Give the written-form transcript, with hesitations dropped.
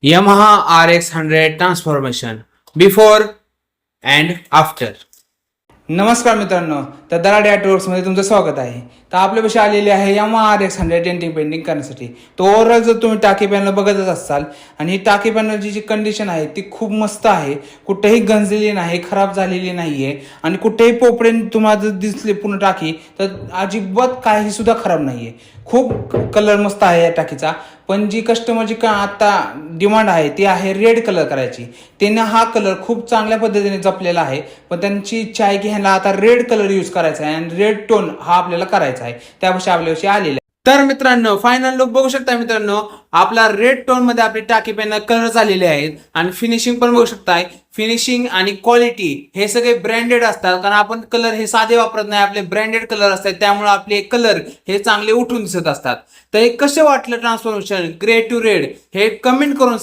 Yamaha RX 100 transformation before and after. नमस्कार मित्रांनो, तर दराडे ऑटोवर्क्समध्ये तुमचं स्वागत आहे. तर आपल्यापाशी आलेली आहे Yamaha RX 100 डेंटिंग पेंटिंग करण्यासाठी. तो ओव्हरऑल जर तुम्ही टाकी पॅनल बघतच असाल आणि ही टाकी पॅनलची जी कंडिशन आहे ती खूप मस्त आहे. कुठेही गंजलेली नाही, खराब झालेली नाहीये आणि कुठेही पोपडे तुम्हाला जर दिसले पूर्ण टाकी तर अजिबात काही सुद्धा खराब नाहीये. खूप कलर मस्त आहे या टाकीचा. पण जी कस्टमरची आता डिमांड आहे ती आहे रेड कलर करायची. त्यांना हा कलर खूप चांगल्या पद्धतीने जपलेला आहे, पण त्यांची इच्छा आहे की ह्याला आता रेड कलर यूज करायचा आहे आणि रेड टोन हा आपल्याला करायचा आहे. त्यापाशी आपल्यापाशी आलेला आहे. तर मित्रांनो, फायनल लुक बघू शकता मित्रांनो. आपला रेड टोन मध्ये आपली टाकी पॅनल कलर झालेले आहेत आणि फिनिशिंग पण बघू शकताय. फिनिशिंग आणि क्वालिटी हे सगळे ब्रँडेड असतात, कारण आपण कलर हे साधे वापरत नाही, आपले ब्रँडेड कलर असतात, त्यामुळे आपले कलर हे चांगले उठून दिसत असतात. तर हे कसं वाटलं ट्रान्सफॉर्मेशन ग्रे टू रेड हे कमेंट करून